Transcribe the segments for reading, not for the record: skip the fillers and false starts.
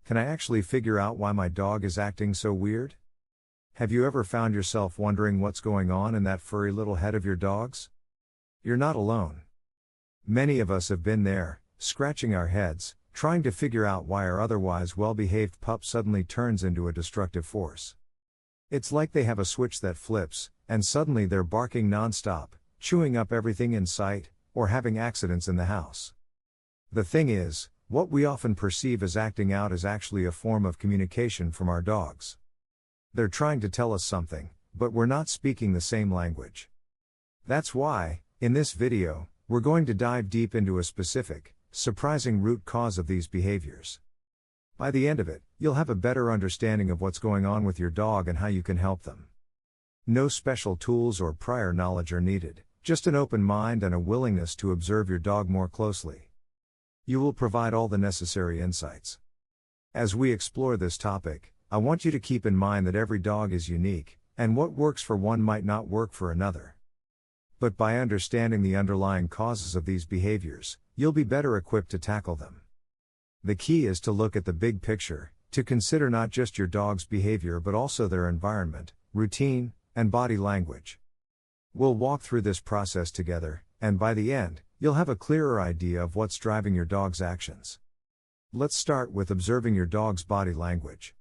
Can I actually figure out why my dog is acting so weird? Have you ever found yourself wondering what's going on in that furry little head of your dog's? You're not alone. Many of us have been there, scratching our heads, trying to figure out why our otherwise well-behaved pup suddenly turns into a destructive force. It's like they have a switch that flips, and suddenly they're barking non-stop, chewing up everything in sight, or having accidents in the house. The thing is, what we often perceive as acting out is actually a form of communication from our dogs. They're trying to tell us something, but we're not speaking the same language. That's why, in this video, we're going to dive deep into a specific, surprising root cause of these behaviors. By the end of it, you'll have a better understanding of what's going on with your dog and how you can help them. No special tools or prior knowledge are needed, just an open mind and a willingness to observe your dog more closely. You will provide all the necessary insights. As we explore this topic, I want you to keep in mind that every dog is unique, and what works for one might not work for another. But by understanding the underlying causes of these behaviors, you'll be better equipped to tackle them. The key is to look at the big picture, to consider not just your dog's behavior but also their environment, routine, and body language. We'll walk through this process together, and by the end, you'll have a clearer idea of what's driving your dog's actions. Let's start with observing your dog's body language.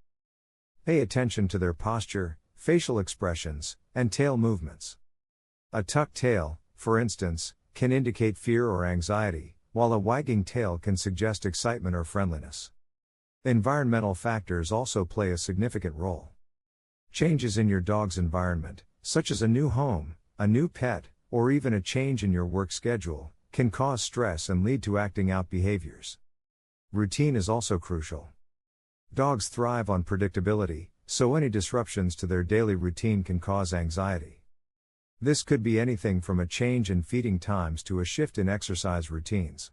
Pay attention to their posture, facial expressions, and tail movements. A tucked tail, for instance, can indicate fear or anxiety, while a wagging tail can suggest excitement or friendliness. Environmental factors also play a significant role. Changes in your dog's environment, such as a new home, a new pet, or even a change in your work schedule, can cause stress and lead to acting out behaviors. Routine is also crucial. Dogs thrive on predictability, so any disruptions to their daily routine can cause anxiety. This could be anything from a change in feeding times to a shift in exercise routines.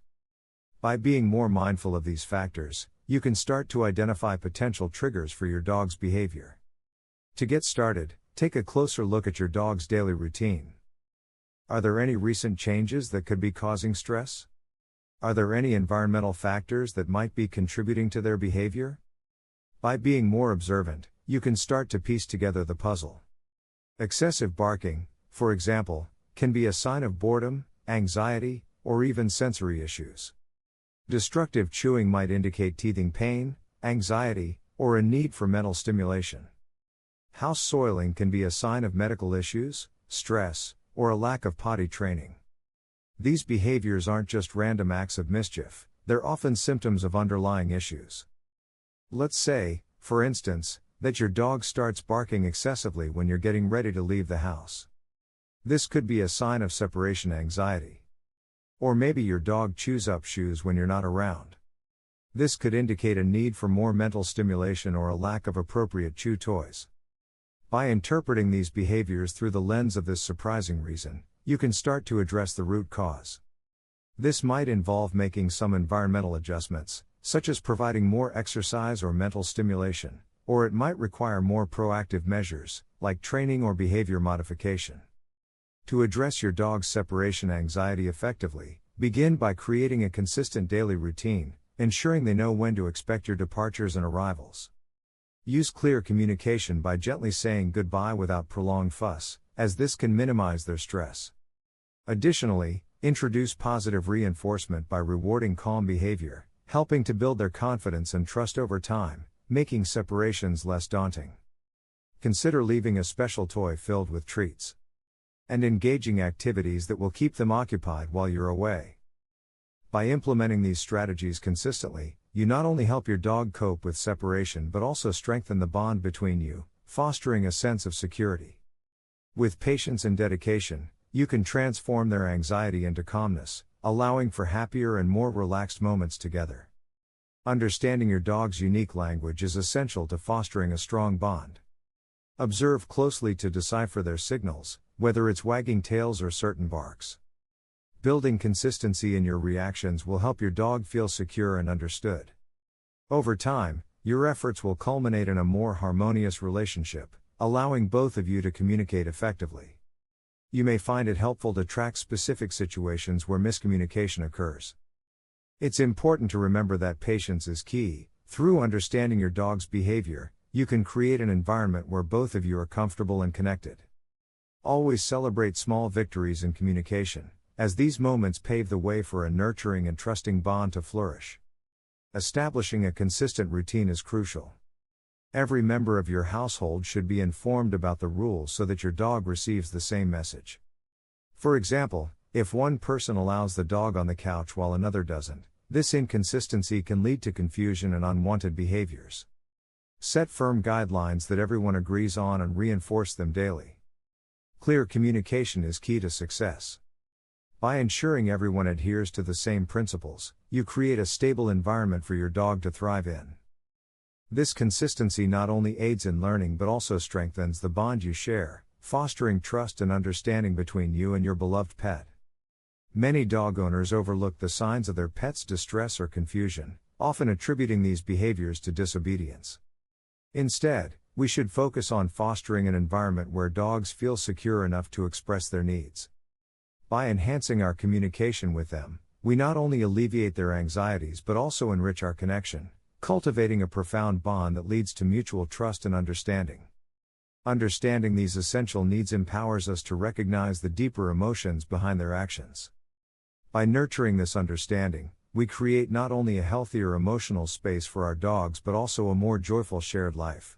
By being more mindful of these factors, you can start to identify potential triggers for your dog's behavior. To get started, take a closer look at your dog's daily routine. Are there any recent changes that could be causing stress? Are there any environmental factors that might be contributing to their behavior? By being more observant, you can start to piece together the puzzle. Excessive barking, for example, can be a sign of boredom, anxiety, or even sensory issues. Destructive chewing might indicate teething pain, anxiety, or a need for mental stimulation. House soiling can be a sign of medical issues, stress, or a lack of potty training. These behaviors aren't just random acts of mischief, they're often symptoms of underlying issues. Let's say, for instance, that your dog starts barking excessively when you're getting ready to leave the house. This could be a sign of separation anxiety. Or maybe your dog chews up shoes when you're not around. This could indicate a need for more mental stimulation or a lack of appropriate chew toys. By interpreting these behaviors through the lens of this surprising reason, you can start to address the root cause. This might involve making some environmental adjustments, such as providing more exercise or mental stimulation, or it might require more proactive measures, like training or behavior modification. To address your dog's separation anxiety effectively, begin by creating a consistent daily routine, ensuring they know when to expect your departures and arrivals. Use clear communication by gently saying goodbye without prolonged fuss, as this can minimize their stress. Additionally, introduce positive reinforcement by rewarding calm behavior, helping to build their confidence and trust over time, making separations less daunting. Consider leaving a special toy filled with treats and engaging activities that will keep them occupied while you're away. By implementing these strategies consistently, you not only help your dog cope with separation but also strengthen the bond between you, fostering a sense of security. With patience and dedication, you can transform their anxiety into calmness, allowing for happier and more relaxed moments together. Understanding your dog's unique language is essential to fostering a strong bond. Observe closely to decipher their signals, whether it's wagging tails or certain barks. Building consistency in your reactions will help your dog feel secure and understood. Over time, your efforts will culminate in a more harmonious relationship, allowing both of you to communicate effectively. You may find it helpful to track specific situations where miscommunication occurs. It's important to remember that patience is key, Through understanding your dog's behavior, you can create an environment where both of you are comfortable and connected. Always celebrate small victories in communication, as these moments pave the way for a nurturing and trusting bond to flourish. Establishing a consistent routine is crucial. Every member of your household should be informed about the rules so that your dog receives the same message. For example, if one person allows the dog on the couch while another doesn't, this inconsistency can lead to confusion and unwanted behaviors. Set firm guidelines that everyone agrees on and reinforce them daily. Clear communication is key to success. By ensuring everyone adheres to the same principles, you create a stable environment for your dog to thrive in. This consistency not only aids in learning but also strengthens the bond you share, fostering trust and understanding between you and your beloved pet. Many dog owners overlook the signs of their pet's distress or confusion, often attributing these behaviors to disobedience. Instead, we should focus on fostering an environment where dogs feel secure enough to express their needs. By enhancing our communication with them, we not only alleviate their anxieties but also enrich our connection, cultivating a profound bond that leads to mutual trust and understanding. Understanding these essential needs empowers us to recognize the deeper emotions behind their actions. By nurturing this understanding, we create not only a healthier emotional space for our dogs but also a more joyful shared life.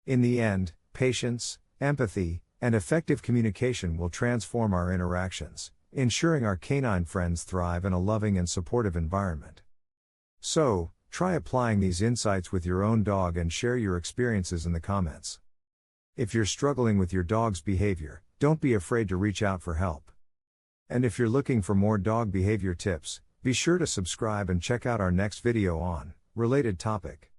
In the end, patience, empathy, and effective communication will transform our interactions, ensuring our canine friends thrive in a loving and supportive environment. So, try applying these insights with your own dog and share your experiences in the comments. If you're struggling with your dog's behavior, don't be afraid to reach out for help. And if you're looking for more dog behavior tips, be sure to subscribe and check out our next video on related topic.